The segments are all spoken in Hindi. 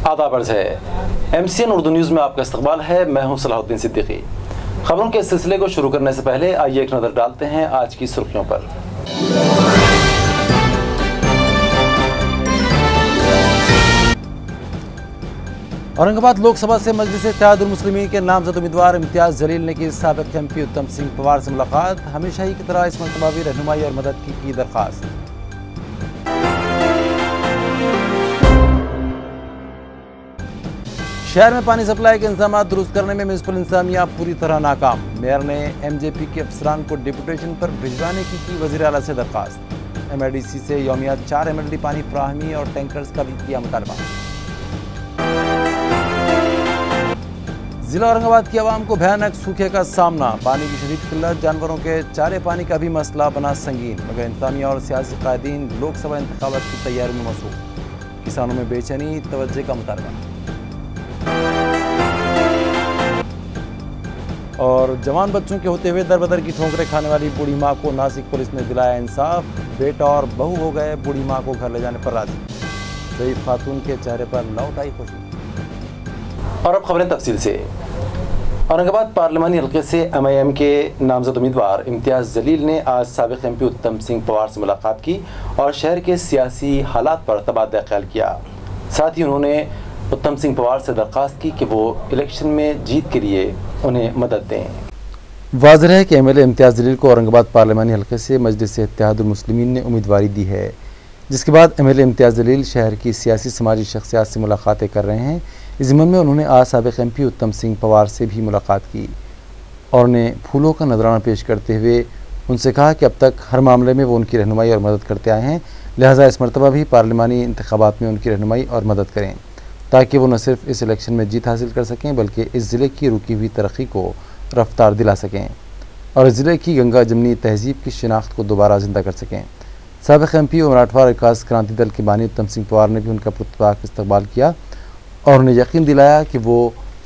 आदाब अर्ज़ है MCN उर्दू न्यूज़ में आपका इस्तकबाल है। मैं हूं सलाहुद्दीन सिद्दीकी। खबरों के सिलसिले को शुरू करने से पहले आइए एक नज़र डालते हैं आज की सुर्खियों पर। औरंगाबाद लोकसभा से मजलिस इत्तेहादुल मुस्लिमीन के नामजद उम्मीदवार इम्तियाज़ जलील ने की साबिक़ MP उत्तम सिंह पवार से मुलाकात। हमेशा ही की तरह इस मरतबा भी रहनुमाई और मदद की दरख्वास्त। शहर में पानी सप्लाई के इंतजाम दुरुस्त करने में म्युनिसिपल इंतजामिया पूरी तरह नाकाम। मेयर ने MJP के अफसरान को डिप्यूटेशन पर भिजवाने की वज़ीर आला से दरख्वास्त। MIDC से यौमिया 4 MLD पानी फराहमी और टैंकर्स का भी किया मुतालबा। जिला औरंगाबाद की आवाम को भयानक सूखे का सामना। पानी की शदीद किल्लत, जानवरों के चारे पानी का भी मसला बना संगीन। मगर इंतजामिया और सियासी कायदीन लोकसभा इंतखाबात की तैयारी में मसरूफ। किसानों में बेचैनी, तवज्जो का मुतालबा। और जवान बच्चों के होते हुए दरबदर की ठोकरें खाने वाली बूढ़ी मां को नासिक पुलिस ने दिलाया इंसाफ। बेटा और बहू हो गए बूढ़ी मां को घर ले जाने पर राजी। ज़ईफ खातून के चेहरे पर लौट आई खुशी। और अब खबरें तफसील से। औरंगाबाद पार्लिमानी हल्के से MIM के नामजद उम्मीदवार इम्तियाज़ जलील ने आज साबिक़ MP उत्तम सिंह पवार से मुलाकात की और शहर के सियासी हालात पर तबादला ख्याल किया। साथ ही उन्होंने उत्तम सिंह पवार से दरख्वास्त की कि वो इलेक्शन में जीत के लिए उन्हें मदद दें। वाज़ेह है कि MLA इम्तियाज़ जलील को औरंगाबाद पार्लिमानी हल्के से मजलिस इत्तेहादुल मुस्लिमीन ने उम्मीदवारी दी है, जिसके बाद MLA इम्तियाज़ जलील शहर की सियासी समाजी शख्सियात से मुलाकातें कर रहे हैं। इस ज़िम्मन में उन्होंने आज साबिक़ MP उत्तम सिंह पवार से भी मुलाकात की और उन्हें फूलों का नजराना पेश करते हुए उनसे कहा कि अब तक हर मामले में वो उनकी रहनुमाई और मदद करते आए हैं, लिहाजा इस मरतबा भी पार्लिमानी इंतखाबात में उनकी रहनुमाई और मदद करें ताकि वो न सिर्फ इस इलेक्शन में जीत हासिल कर सकें बल्कि इस ज़िले की रुकी हुई तरक्की को रफ्तार दिला सकें और इस ज़िले की गंगा जमनी तहजीब की शिनाख्त को दोबारा ज़िंदा कर सकें। साबिक़ MP और मराठवाड़ा विकास क्रांति दल के बानी उत्तम सिंह पवार ने भी उनका पुरतपाक इस्तकबाल किया और उन्हें यकीन दिलाया कि वो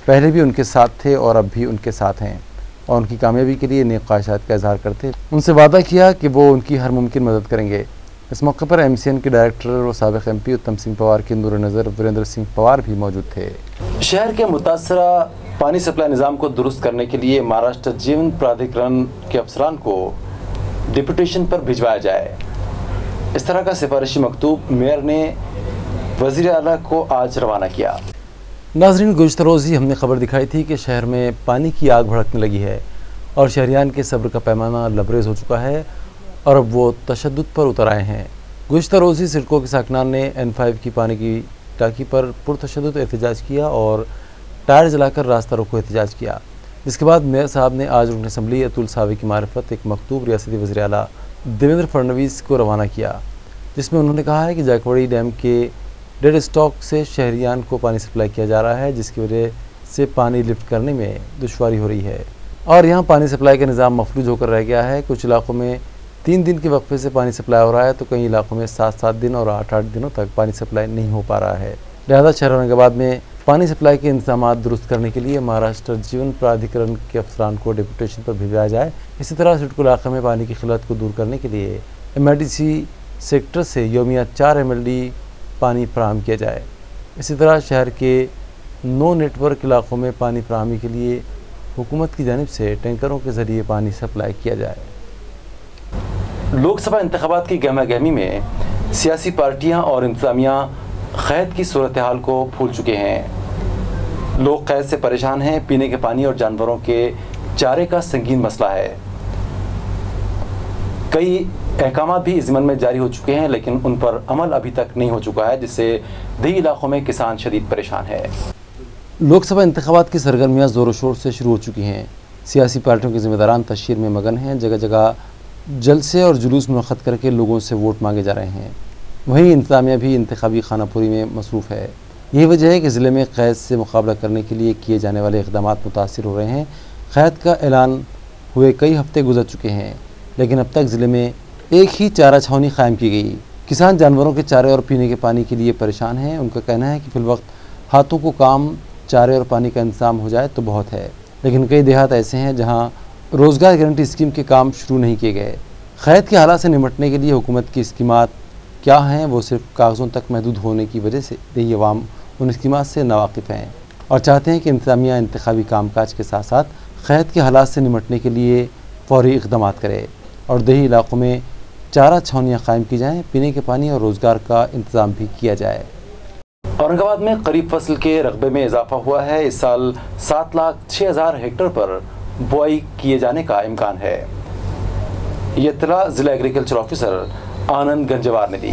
पहले भी उनके साथ थे और अब भी उनके साथ हैं और उनकी कामयाबी के लिए नेक ख्वाहिशात का इजहार करते उनसे वादा किया कि वो उनकी हर मुमकिन मदद करेंगे। इस मौके पर MCN के डायरेक्टर और साबिक़ MP उत्तम सिंह पवार के नूर नज़र वीरेंद्र सिंह पवार भी मौजूद थे। शहर के मुतासरा पानी सप्लाई निज़ाम को दुरुस्त करने के लिए महाराष्ट्र जीवन प्राधिकरण के अफसरान को डिप्यूटेशन पर भिजवाया जाए, इस तरह का सिफारिशी मकतूब मेयर ने वज़ीर आला को आज रवाना किया। नाज़रीन, गुज़श्ता रोज़ ही हमने खबर दिखाई थी कि शहर में पानी की आग भड़कने लगी है और शहरियान के सब्र का पैमाना लबरेज़ हो चुका है और अब वो तशद्दुद पर उतर आए हैं। गुज़श्ता रोज़ ही सिडको के साकनान ने N5 की पानी की टाकी पर पुरतशद्दुद एहतजाज किया और टायर जलाकर रास्ता रोको एहतजाज किया, जिसके बाद मेयर साहब ने आज रुकन असम्बली अतुल सावी की मार्फत एक मकतूब रियासती वज़ीर आला देवेंद्र फडणवीस को रवाना किया, जिसमें उन्होंने कहा है कि जायकवाड़ी डैम के डेड स्टॉक से शहरियान को पानी सप्लाई किया जा रहा है, जिसकी वजह से पानी लिफ्ट करने में दुश्वारी हो रही है और यहाँ पानी सप्लाई का निज़ाम मफलूज होकर रह गया है। कुछ इलाकों में 3 दिन के वक्फे से पानी सप्लाई हो रहा है तो कई इलाकों में 7-7 दिन और 8-8 दिनों तक पानी सप्लाई नहीं हो पा रहा है। लिहाजा शहर औरंगाबाद में पानी सप्लाई के इंतजाम दुरुस्त करने के लिए महाराष्ट्र जीवन प्राधिकरण के अफसरान को डिप्यूटेशन पर भिजवाया जाए। इसी तरह सिडको इलाके में पानी की किल्लत को दूर करने के लिए MIDC सेक्टर से यौमिया 4 MLD पानी फराहम किया जाए। इसी तरह शहर के 9 नेटवर्क इलाकों में पानी फराहमी के लिए हुकूमत की जानिब से टैंकरों के ज़रिए पानी सप्लाई किया जाए। लोकसभा इंतखाबात की गहमा गहमी में सियासी पार्टियां और इंतजामिया क़ैद की सूरत हाल को भूल चुके हैं। लोग क़ैद से परेशान हैं। पीने के पानी और जानवरों के चारे का संगीन मसला है। कई अहकामात भी इस ज़िम्मन में जारी हो चुके हैं लेकिन उन पर अमल अभी तक नहीं हो चुका है, जिससे दही इलाकों में किसान शदीद परेशान है। लोकसभा इंतखाबात की सरगर्मियाँ ज़ोर शोर से शुरू हो चुकी हैं। सियासी पार्टियों के ज़िम्मेदारान तशहीर में मगन हैं। जगह जगह जलसे और जुलूस मुनक़्क़द करके लोगों से वोट मांगे जा रहे हैं। वहीं इंतज़ामिया भी इंतखाबी खानापुरी में मसरूफ़ है। यही वजह है कि ज़िले में क़ैद से मुकाबला करने के लिए किए जाने वाले इक़दामात मुतासिर हो रहे हैं। क़ैद का ऐलान हुए कई हफ्ते गुजर चुके हैं लेकिन अब तक ज़िले में एक ही चारा छावनी कायम की गई। किसान जानवरों के चारे और पीने के पानी के लिए परेशान हैं। उनका कहना है कि फिलवक्त हाथों को काम, चारे और पानी का इंतज़ाम हो जाए तो बहुत है, लेकिन कई देहात ऐसे हैं जहाँ रोज़गार गारंटी स्कीम के काम शुरू नहीं किए गए। क़ैद के हालात से निपटने के लिए हुकूमत की स्कीमात क्या हैं वो सिर्फ कागज़ों तक महदूद होने की वजह से यही अवाम उन स्कीमात से नावाकिफ़ हैं और चाहते हैं कि इंतज़ामिया इंतखाबी कामकाज के साथ साथ क़हत के हालात से निमटने के लिए फ़ौरी इक़दामात करे और देही इलाक़ों में चारा छावनियाँ कायम की जाएँ, पीने के पानी और रोज़गार का इंतज़ाम भी किया जाए। औरंगाबाद में खरीफ फसल के रकबे में इजाफा हुआ है। इस साल 7,06,000 हेक्टेयर पर बुआई किए जाने का इम्कान है। ये इत्तला ज़िला एग्रीकल्चर ऑफिसर आनंद गंजवार ने दी।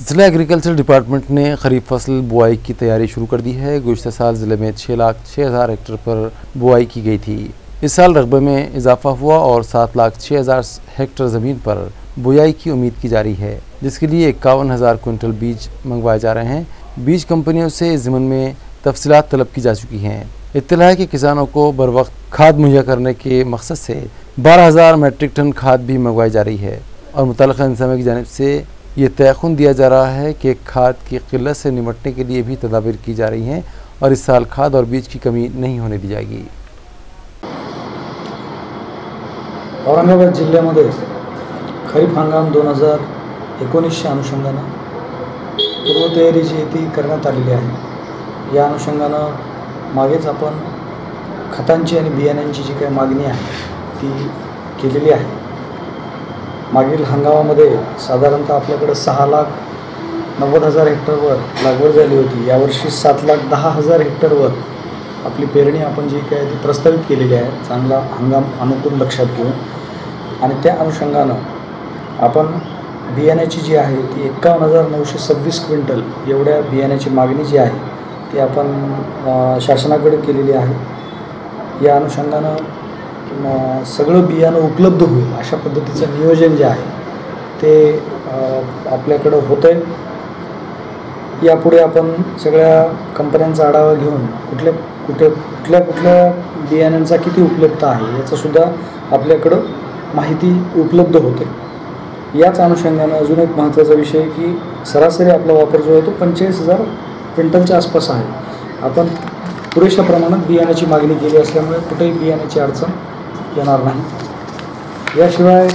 ज़िला एग्रीकल्चर डिपार्टमेंट ने खरीफ फसल बुआई की तैयारी शुरू कर दी है। गुज़श्ता साल ज़िले में 6,06,000 हेक्टेयर पर बुआई की गई थी। इस साल रकबे में इजाफा हुआ और 7,06,000 हेक्टेयर ज़मीन पर बुआई की उम्मीद की जा रही है, जिसके लिए 51,000 क्विंटल बीज मंगवाए जा रहे हैं। बीज कंपनियों से इस ज़मीन में तफसीलात तलब की जा चुकी हैं। इत्तला है कि किसानों को बर वक्त खाद मुहैया करने के मकसद से 12,000 मेट्रिक टन खाद भी मंगवाई जा रही है और मुतल्लिक़ा इंतज़ामिया की जानिब से ये तयख़ुन दिया जा रहा है कि खाद की क़िल्लत से निमटने के लिए भी तदाबीर की जा रही हैं और इस साल खाद और बीज की कमी नहीं होने दी जाएगी। औरंगाबाद जिल्ह्यामध्ये खरीप हंगाम 2019च्या अनुषंगानं पूर्वतयारी जी ती करण्यात आलेली आहे। या अनुषंगानं मागेच आपण खतांची आणि बियाण्यांची जी काही मागणी आहे ती केलेली आहे। मागील हंगामामध्ये साधारणतः आपल्याकडे 6,90,000 हेक्टरवर लागवड झाली होती। यावर्षी 7,10,000 हेक्टरवर आपली पेरणी आपण जी काय ती प्रस्तावित केलेली आहे, चांगला हंगाम अनुकूल लक्षात घेऊन। आणि त्या अनुषंगानं आपण बियाण्याची जी आहे ती 51,926 क्विंटल एवढ्या बियाण्याची मागणी जी आहे ती आपण शासनाकडे केलेली आहे। या अनुषंगानं सगळं बियाणं उपलब्ध होईल अशा पद्धतीचं नियोजन जे आहे ते आपल्याकडं होतं आहे। यापुढे आपण सगळ्या कंपन्यांचा आढावा घेऊन कुठल्या बियाण्यांचा किती उपलब्धता आहे याचंसुद्धा आपल्याकडं माहिती उपलब्ध होते। याच अनुषंगानं अजून एक महत्त्वाचा विषय की सरासरी आपला वापर जो आहे तो 45,000 क्विंटलच्या आसपास आहे। आपण पुरेशा प्रमाणात बियाण्याची मागणी केली असल्यामुळे कुठेही बियाण्याची अडचण येणार नाही। याशिवाय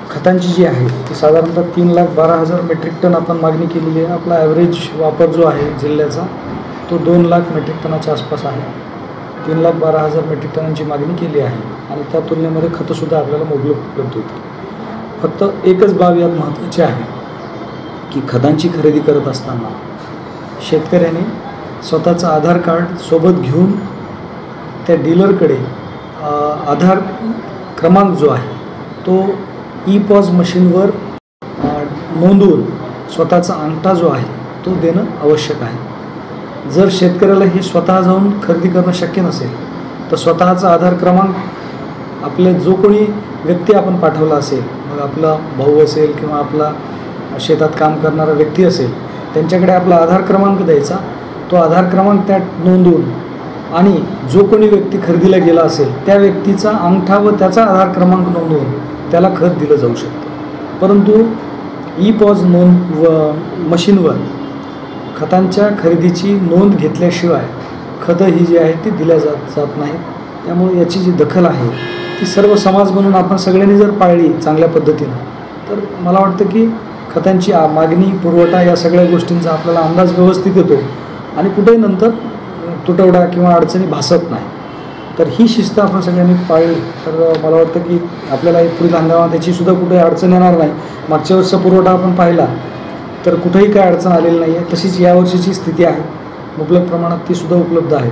खतांची जी आहे ती साधारणतः 3,12,000 मेट्रिक टन आपण मागणी केलेली आहे। आपला ॲव्हरेज वापर जो आहे जिल्ह्याचा तो 2,00,000 मेट्रिक टनाच्या आसपास आहे। 3,12,000 मेट्रिक टनांची मागणी केली आहे आणि त्या तुलनेमध्ये खतंसुद्धा आपल्याला मुबलक उपलब्ध होती। फक्त एकच बाब यात महत्त्वाची आहे की खतांची खरेदी करत असताना शेतकऱ्याने स्वतःचं आधार कार्ड सोबत घेऊन त्या डीलरकडे आधार क्रमांक जो आहे तो ई-पॉज मशीनवर नोंदवून स्वतःचा अंगठा जो आहे तो देणं आवश्यक आहे। जर शेतकऱ्याला हे स्वतः जाऊन खरेदी करणं शक्य नसेल तर स्वतःचा आधार क्रमांक आपले जो कोणी व्यक्ती आपण पाठवला असेल, मग आपला भाऊ असेल किंवा आपला शेतात काम करणारा व्यक्ती असेल, त्यांच्याकडे आपला आधार क्रमांक द्यायचा। तो आधार क्रमांक त्यात नोंदवून आणि जो कोणी व्यक्ती खरेदीला गेला असेल त्या व्यक्तीचा अंगठा व त्याचा आधार क्रमांक नोंदवून त्याला खत दिलं जाऊ शकतं। परंतु ई-पॉज मशीनवर खतांच्या खरेदीची नोंद घेतल्याशिवाय खतं ही जी आहेत ती दिल्या जात नाहीत। त्यामुळे याची जी दखल आहे ती सर्व समाज म्हणून आपण सगळ्यांनी जर पाळली चांगल्या पद्धतीनं तर मला वाटतं की खतांची मागणी पुरवठा या सगळ्या गोष्टींचा आपल्याला अंदाज व्यवस्थित येतो आणि कुठेही नंतर तुटवडा किंवा अडचणी भासत नाही। तर ही शिस्त आपण सगळ्यांनी पाळली तर मला वाटतं की आपल्याला पुढील हंगामात त्याचीसुद्धा कुठेही अडचण येणार नाही। मागच्या वर्षीचा पुरवठा आपण पाहिला तर कुठेही काय अडचण आलेली नाही आहे। तशीच यावर्षीची स्थिती आहे, मुबलक प्रमाणात तीसुद्धा उपलब्ध आहे।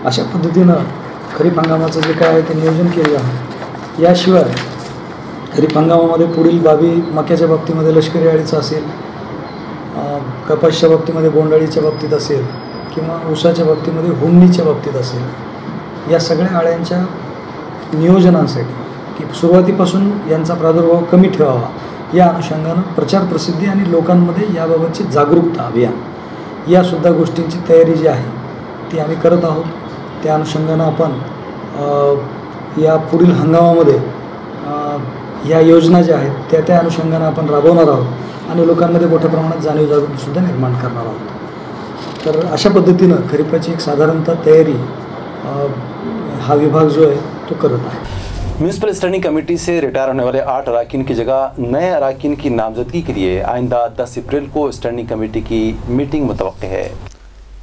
अशा पद्धतीनं खरीप हंगामाचं जे काय आहे ते नियोजन केलं आहे। याशिवाय खरीप हंगामामध्ये पुढील बाबी मक्याच्या बाबतीमध्ये लष्करी अळीचं असेल, कपाशीच्या बाबतीमध्ये बोंडअळीच्या बाबतीत असेल किंवा ऊसाच्या बाबतीमध्ये हुंडीच्या बाबतीत असेल, या सगळ्या अळ्यांच्या नियोजनासाठी की सुरुवातीपासून यांचा प्रादुर्भाव कमी ठेवावा या अनुषंगानं प्रचार प्रसिद्धी आणि लोकांमध्ये याबाबतची जागरूकता अभियान यासुद्धा गोष्टींची तयारी जी आहे ती आम्ही करत आहोत। त्या अनुषंगानं आपण या पुढील हंगामामध्ये या योजना ज्या आहेत त्या अनुषंगानं आपण राबवणार आहोत आणि लोकांमध्ये मोठ्या प्रमाणात जाणीव जागृतीसुद्धा निर्माण करणार आहोत। तर अशा पद्धतीनं खरीपाची एक साधारणतः तयारी हा विभाग जो आहे तो करत आहे। म्यूनसिपल स्टैंडिंग कमेटी से रिटायर होने वाले 8 अरकान की जगह नए अरकान की नामजदगी के लिए आइंदा 10 अप्रैल को स्टैंडिंग कमेटी की मीटिंग मुतवक्किल है।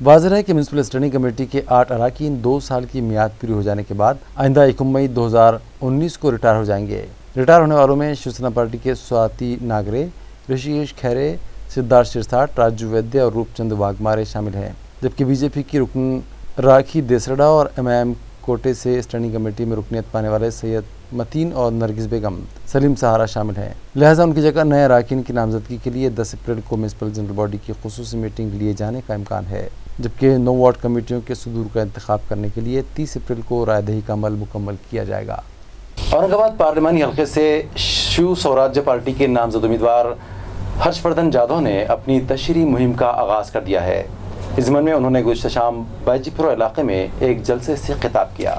वाज़ेह है कि म्यूनसिपल स्टैंडिंग कमेटी के 8 अरकान 2 साल की मियाद पूरी हो जाने के बाद आइंदा 1 मई 2019 को रिटायर हो जाएंगे। रिटायर होने वालों में शिवसेना पार्टी के स्वाति नागरे, ऋषिकेश खैरे, सिद्धार्थ शिरसाट, राजू वैद्य और रूपचंद वाघमारे शामिल हैं, जबकि बीजेपी की रुकन राखी देसरडा और एमआईएम कोटे से स्टैंडिंग कमेटी में रुकनियत पाने वाले सैयद मतीन और नरगिस बेगम, सलीम सहारा शामिल हैं। लिहाजा उनकी जगह नए अरकान की नामजदगी के लिए 10 अप्रैल को म्यूनसिपल जनरल बॉडी की खुसूसी मीटिंग लिए जाने का इम्कान है, जबकि 9 वार्ड कमेटियों के सदूर का इंतखाब करने के लिए 30 अप्रैल को रायदही का अमल मुकम्मल किया जाएगा। औरंगाबाद पार्लिमानी हल्के से शिव स्वराज्य पार्टी के नामजद उम्मीदवार हर्षवर्धन जाधव ने अपनी तशरीह मुहिम का आगाज़ कर दिया है। इस ज़मन में उन्होंने गुज़श्ता शाम बाजीपुर इलाके में एक जलसे से खिताब किया।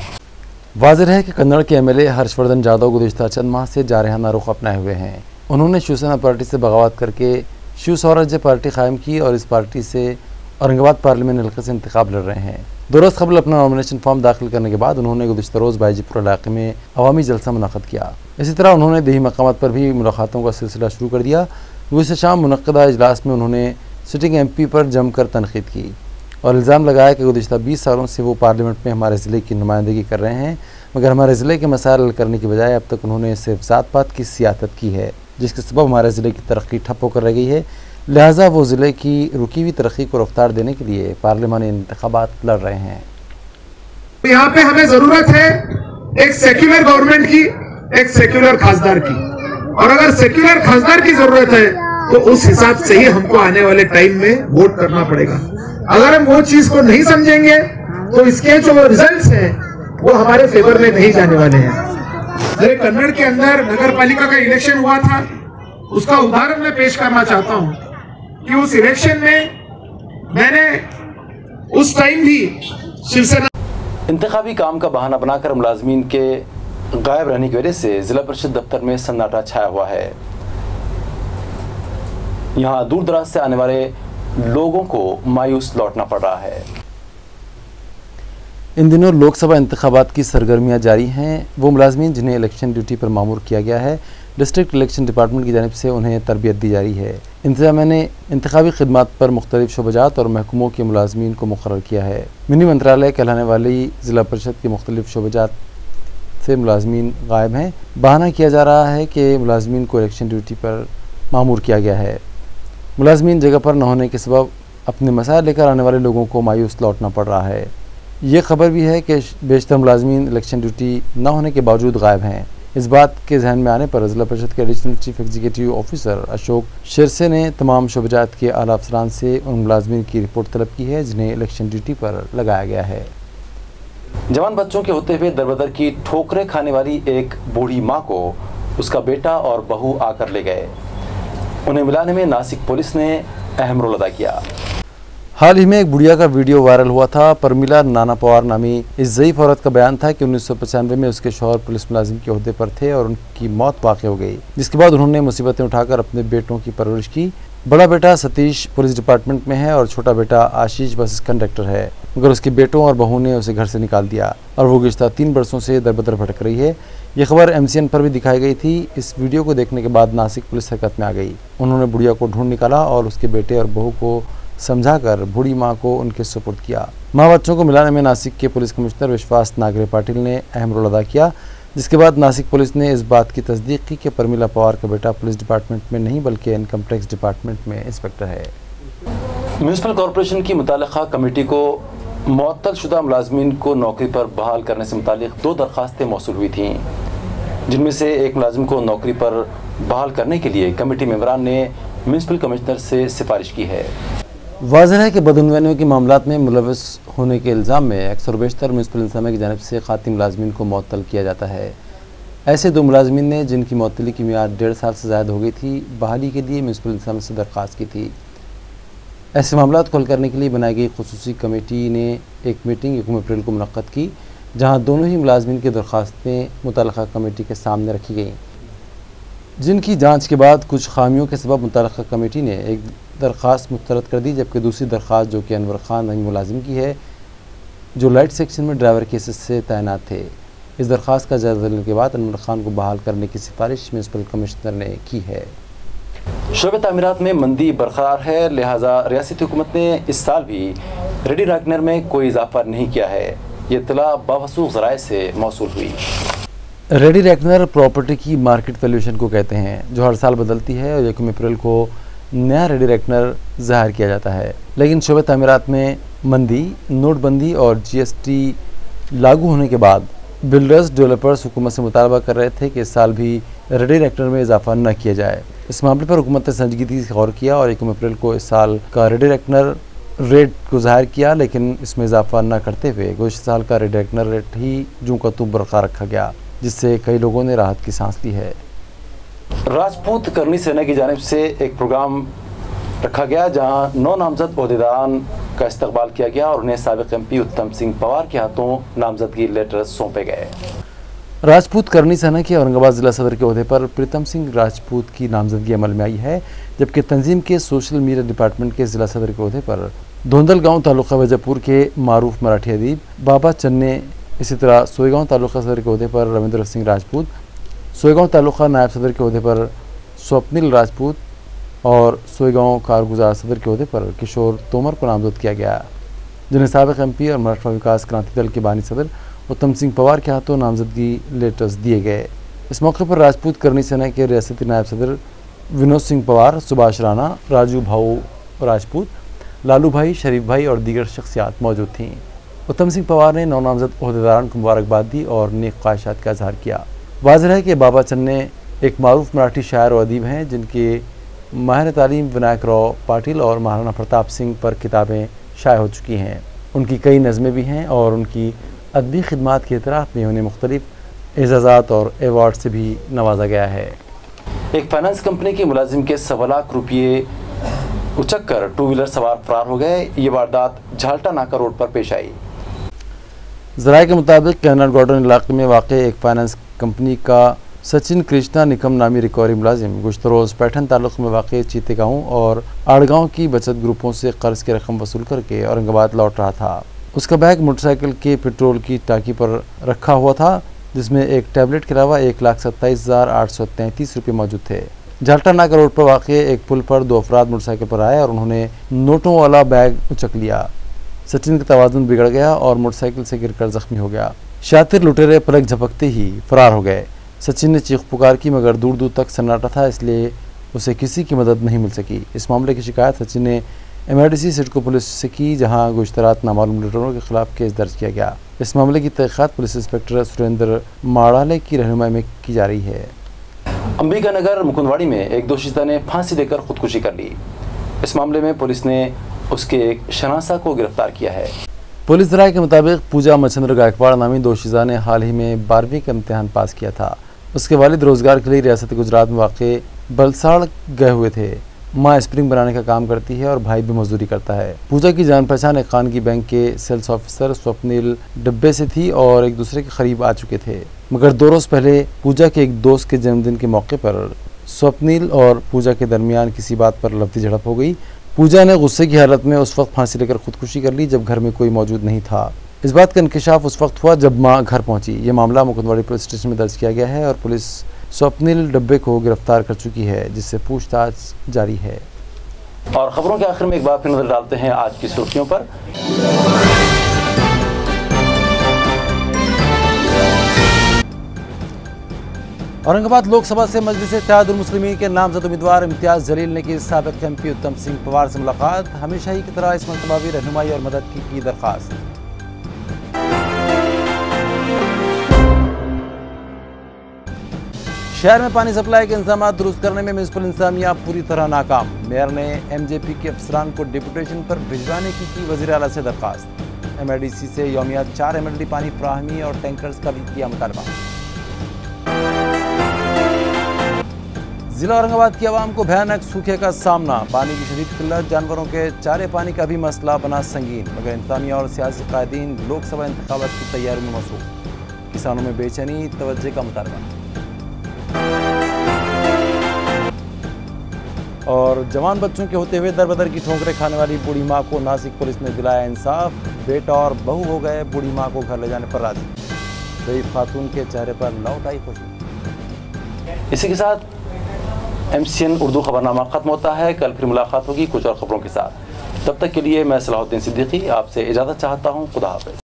वाज़ेह है कि कन्नड़ के एमएलए हर्षवर्धन जाधव गुज़श्ता चंद माह से जारहाना रुख अपनाए हुए हैं। उन्होंने शिवसेना पार्टी से बगावत करके शिव स्वराज्य पार्टी कायम की और इस पार्टी से औरंगाबाद पार्लियामेंट हल्के से इंतखाब लड़ रहे हैं। 2 रोज़ कबल अपना नॉमिनेशन फॉर्म दाखिल करने के बाद उन्होंने गुज़श्ता रोज़ बाजीपुर इलाके में अवामी जलसा मुनक़्क़द किया। इसी तरह उन्होंने देही मकामात पर भी मुलाकातों का सिलसिला शुरू कर दिया। गुज़श्ता शाम मुनक़्क़दा इजलास में उन्होंने सिटिंग एमपी पर जमकर तनक़ीद की और इल्ज़ाम लगाया कि गुज़श्ता 20 सालों से वो पार्लियामेंट में हमारे ज़िले की नुमाइंदगी कर रहे हैं, मगर हमारे ज़िले के मसाइल हल करने की बजाय अब तक उन्होंने सिर्फ ज़ात पात की सियासत की है, जिसके सबब हमारे ज़िले की तरक्की ठप होकर रह गई है। लिहाजा वो ज़िले की रुकी हुई तरक्की को रफ्तार देने के लिए पार्लियामानी इंतखाबात लड़ रहे हैं। यहाँ पे हमें ज़रूरत है एक सेक्युलर गवर्नमेंट की, एक सेक्युलर खासदार की, और अगर सेक्युलर खासदार की जरूरत है तो उस हिसाब से ही हमको आने वाले टाइम में वोट करना पड़ेगा। अगर हम वो चीज को नहीं समझेंगे तो इसके जो रिजल्ट्स हैं वो हमारे फेवर में नहीं जाने वाले हैं। मेरे कन्नड़ के अंदर नगर पालिका का इलेक्शन हुआ था, उसका उदाहरण मैं पेश करना चाहता हूं कि उस इलेक्शन में मैंने उस टाइम भी शिवसेना इंतखाबी काम का बहाना बनाकर मुलाजमीन के गायब रहने की वजह से जिला परिषद दफ्तर में सन्नाटा छाया हुआ है। यहाँ दूर दराज से आने वाले लोगों को मायूस लौटना पड़ रहा है। इन दिनों लोकसभा इंतखाबात की सरगर्मियां जारी हैं। वो मुलाजमीन जिन्हें इलेक्शन ड्यूटी पर मामूर किया गया है, डिस्ट्रिक्ट इलेक्शन डिपार्टमेंट की जानिब से उन्हें तरबियत दी जा रही है। इंतजामिया ने इंतखाबी खिदमात पर मुख्तलिफ शोबजात और महकमों के मुलाजमीन को मुकर्रर किया है। मिनी मंत्रालय कहलाने वाली ज़िला परिषद के मुख्तलिफ शोबजात से मुलाजमीन गायब हैं। बहाना किया जा रहा है कि मुलाजमीन को इलेक्शन ड्यूटी पर मामूर किया गया है। मुलाजमीन जगह पर न होने के सबब अपने मसाइल लेकर आने वाले लोगों को मायूस लौटना पड़ रहा है। ये खबर भी है कि बेशतर मुलाजमीन इलेक्शन ड्यूटी न होने के बावजूद गायब हैं। इस बात के जहन में आने पर ज़िला परिषद के additional chief executive officer Ashok Shirse ने तमाम शोबजात के आला अफसरान से उन मुलाजमीन की रिपोर्ट तलब की है जिन्हें इलेक्शन ड्यूटी पर लगाया गया है। जवान बच्चों के होते हुए दरबदर की ठोकरें खाने वाली एक बूढ़ी मां को उसका बेटा और बहू आकर ले गए। उन्हें मिलाने में नासिक पुलिस ने अहम रोल अदा किया। हाल ही में एक बुढ़िया का वीडियो वायरल हुआ था। परमिला नाना पवार नामी इस ज़ईफ औरत का बयान था कि 1995 में उसके शौहर पुलिस मुलाजिम के ओहदे पर थे और उनकी मौत वाक़ हो गई, जिसके बाद उन्होंने मुसीबतें उठाकर अपने बेटों की परवरिश की। बड़ा बेटा सतीश पुलिस डिपार्टमेंट में है और छोटा बेटा आशीष बस कंडक्टर है, मगर उसके बेटों और बहू ने उसे घर से निकाल दिया और वो गुज़श्ता 3 बरसों से दरबदर भटक रही है। ये खबर MCN पर भी दिखाई गई थी। इस वीडियो को देखने के बाद नासिक पुलिस हरकत में आ गई। उन्होंने बुढ़िया को ढूंढ निकाला और उसके बेटे और बहू को समझाकर बूढ़ी मां को उनके सुपुर्द किया। माँ बच्चों को मिलाने में नासिक के पुलिस कमिश्नर विश्वास नागरे पाटिल ने अहम रोल अदा किया, जिसके बाद नासिक पुलिस ने इस बात की तस्दीक की कि परमिला पवार का बेटा पुलिस डिपार्टमेंट में नहीं बल्कि इनकम टैक्स डिपार्टमेंट में इंस्पेक्टर है। म्यूनसिपल कॉरपोरेशन की मुताल्लिका कमेटी को मुअत्तल शुदा मुलाजमीन को नौकरी पर बहाल करने से मुताल्लिक 2 दरख्वास्तें मौसूल हुई थीं, जिनमें से एक मुलाजिम को नौकरी पर बहाल करने के लिए कमेटी मेंबरान ने म्यूनसिपल कमिश्नर से सिफारिश की है। वाज़ेह है कि बदउनवानियों के मामलात में मुलव्वस होने के इल्ज़ाम में अक्सर बेशतर म्यूनसिपल इंतज़ामिया की जानिब से खातिम मुलाजमीन को मुअत्तल किया जाता है। ऐसे 2 मुलाजमीन ने, जिनकी मुअत्तली की मियाद 1.5 साल से ज़्यादा हो गई थी, बहाली के लिए म्यूनसिपल इंतज़ामिया से दरख्वास्त की थी। ऐसे मामलात को हल करने के लिए बनाई गई खुसूसी कमेटी ने एक मीटिंग 1 अप्रैल को मुनक़्क़द की, जहाँ दोनों ही मुलाजमीन की दरख्वास्तें मुतल्लिक़ा कमेटी के सामने रखी गईं, जिनकी जांच के बाद कुछ खामियों के सबब मुतल्लिक़ा कमेटी ने एक दरख्वास्त मुस्तरद कर दी, जबकि दूसरी दरख्वास्त जो कि अनवर खान नई मुलाजिम की है, जो लाइट सेक्शन में ड्राइवर केसेस से तैनात थे, इस दरख्वास्त का जायजा लेने के बाद अनवर खान को बहाल करने की सिफारिश म्यूनसिपल कमिश्नर ने की है। शोबे तामीरात में मंदी बरकरार है, लिहाजा रियासती हुकूमत ने इस साल भी रेडी रेकनर में कोई इजाफा नहीं किया है। ये इत्तला बावसूख ज़राए से मौसूल हुई। रेडी रेकनर प्रॉपर्टी की मार्केट वैल्यूएशन को कहते हैं, जो हर साल बदलती है और 1 अप्रैल को नया रेडी रेकनर ज़ाहिर किया जाता है। लेकिन शोबे तामीरात में मंदी, नोटबंदी और GST लागू होने के बाद बिल्डर्स डेवलपर्स हुकूमत से मुतालबा कर रहे थे कि इस साल भी रेडी रेकनर में इजाफा न किया जाए। इस मामले पर हुकूमत ने संजीदगी से गौर किया और 1 अप्रैल को इस साल का रेडी रेकनर रेट को ज़ाहिर किया, लेकिन इसमें इजाफा न करते हुए गुज़श्ता साल का रेडी रेकनर रेट ही जूं का तूं बरकरार रखा गया, जिससे कई लोगों ने राहत की सांस ली है। राजपूत करनी सेना की जानिब से एक प्रोग्राम रखा गया जहां 9 नामजद ओहदेदारान का इस्तकबाल किया गया और उन्हें साबिक MP उत्तम सिंह पवार के हाथों नामजदगी लेटर सौंपे गए। राजपूत करनी सेना के औरंगाबाद ज़िला सदर के ओहदे पर प्रीतम सिंह राजपूत की नामजदगी अमल में आई है, जबकि तंजीम के सोशल मीडिया डिपार्टमेंट के ज़िला सदर के ओहदे पर धोंदल गाँव तालुका वजहपुर के मारूफ मराठी अदीब बाबा चन्ने, इसी तरह सोईगांव तालुका सदर के ओहदे पर रविंद्र सिंह राजपूत, सोईगांव तालुका नायब सदर के ओहदे पर स्वप्निल राजपूत और सोईगांव कारगुजार सदर के ओहदे पर किशोर तोमर को नामजद किया गया, जिन्हें साबिक MP और मराठा विकास क्रांति दल के बानी सदर उत्तम सिंह पवार के हाथों नामजदगी लेटर्स दिए गए। इस मौके पर राजपूत करनी सेना के रियासती नायब सदर विनोद सिंह पवार, सुभाष राणा, राजू भाऊ राजपूत, लालू भाई, शरीफ भाई और दीगर शख्सियात मौजूद थीं। उत्तम सिंह पवार ने 9 नामजद ओहदेदारान को मुबारकबाद दी और नेक ख्वाहिशात का इजहार किया। वाज़ेह है कि बाबा चन्ने एक मारूफ मराठी शायर और अदीब हैं, जिनके माहिर तालीम विनायक राव पाटिल और महाराणा प्रताप सिंह पर किताबें शाये हो चुकी हैं। उनकी कई नज़में भी हैं और उनकी अदबी खिदमात के इतराफ़ में उन्हें मुख्तलिफ एजाज़ात और एवार्ड से भी नवाजा गया है। एक फाइनेंस कंपनी के मुलाजिम के 1.25 लाख रुपये उचक कर 2 व्हीलर सवार फरार हो गए। ये वारदात झाल्टा नाका रोड पर पेश आई। ज़राए के मुताबिक कैनाड गार्डन इलाके में वाक़ एक फाइनेंस कंपनी का सचिन कृष्णा निकम नामी रिकवरी मुलाजिम गुज़श्ता रोज़ पैठन तालुक में वाक़ चीते गाँव और आड़गांव की बचत ग्रुपों से कर्ज की रकम वसूल करके औरंगाबाद लौट रहा था। उसका बैग मोटरसाइकिल के पेट्रोल की टाकी पर रखा हुआ था, जिसमें एक टैबलेट के अलावा 1,27,833 रुपये मौजूद थे। झाल्टा नाका रोड पर वाक़ एक पुल पर 2 अफराद मोटरसाइकिल पर आए और उन्होंने नोटों वाला बैग उचक लिया। सचिन का तवाज़ुन बिगड़ गया और मोटरसाइकिल से गिरकर जख्मी हो गया। शातिर लुटेरे पलक झपकते ही फरार हो गए। सचिन ने चीख पुकार की, मगर दूर दूर तक सन्नाटा था, इसलिए उसे किसी की मदद नहीं मिल सकी। इस मामले की शिकायत सचिन ने MIDC सिडको पुलिस से की, जहां गुज़श्ता रात नामालूम लुटेरों के खिलाफ केस दर्ज किया गया। इस मामले की तहक़ीक़ात पुलिस इंस्पेक्टर सुरेंद्र माड़ाले की रहनुमाई में की जा रही है। अंबिका नगर मुकुंदवाड़ी में एक दोषिता ने फांसी देकर खुदकुशी कर ली। इस मामले में पुलिस ने उसके एक शनासा को गिरफ्तार किया है। पुलिस राय के मुताबिक पूजा मच्छिंद्र गायकवाड़ नामी दोषिता ने हाल ही में 12वीं का इम्तिहान पास किया था। उसके वालिद रोजगार के लिए रियासत गुजरात में वाक़ बलसाड़ गए हुए थे। माँ स्प्रिंग बनाने का काम करती है और भाई भी मजदूरी करता है। पूजा की जान पहचान एक खानगी बैंक के सेल्स ऑफिसर स्वप्निल डब्बे से थी और एक दूसरे के करीब आ चुके थे, मगर 2 रोज़ पहले पूजा के एक दोस्त के जन्मदिन के मौके पर स्वप्निल और पूजा के दरमियान किसी बात पर लफ्ज़ी झड़प हो गई। पूजा ने गुस्से की हालत में उस वक्त फांसी लेकर खुदकुशी कर ली जब घर में कोई मौजूद नहीं था। इस बात का इंकशाफ उस वक्त हुआ जब मां घर पहुंची। ये मामला मुकुंदवाड़ी पुलिस स्टेशन में दर्ज किया गया है और पुलिस स्वप्निल डब्बे को गिरफ्तार कर चुकी है, जिससे पूछताछ जारी है। और खबरों के आखिर में एक बार फिर नजर डालते हैं आज की सुर्खियों पर। औरंगाबाद लोकसभा से मजलिस इत्तेहादुल मुस्लिमीन के नामजद उम्मीदवार इम्तियाज जलील ने की साबिक MP उत्तम सिंह पवार से मुलाकात। हमेशा ही की तरह इस मरतबा भी रहनुमाई और मदद की दरख्वास्त। शहर में पानी सप्लाई के इंतजाम दुरुस्त करने में म्यूनसिपल इंतजामिया पूरी तरह नाकाम। मेयर ने MJP के अफसरान को डिप्यूटेशन पर भिजवाने की वज़ीर आला से दरख्वास्त। MIDC से यौमिया 4 MLD पानी फराहमी और टैंकर्स का भी किया मुतालबा। जिला औरंगाबाद की आवाम को भयानक सूखे का सामना। पानी की शदीद किल्लत, जानवरों के चारे पानी का भी मसला बना संगीन, मगर इंतजामिया और सियासी कायदीन लोकसभा इंतखाबात की तैयारी में मसरूफ। किसानों में बेचैनी, तवज्जो का मुतालबा। और जवान बच्चों के होते हुए दर-बदर की ठोकरें खाने वाली बूढ़ी मां को नासिक पुलिस ने दिलाया इंसाफ। बेटा और बहू हो गए बूढ़ी मां को घर ले जाने पर राजी। ज़ईफ़ खातून के चेहरे पर लौट आई खुशी। इसी के साथ MCN उर्दू खबरनामा ख़त्म होता है। कल फिर मुलाकात होगी कुछ और खबरों के साथ। तब तक के लिए मैं सलाहुद्दीन सिद्दीकी आपसे इजाज़त चाहता हूँ। खुदा हाफ़िज़।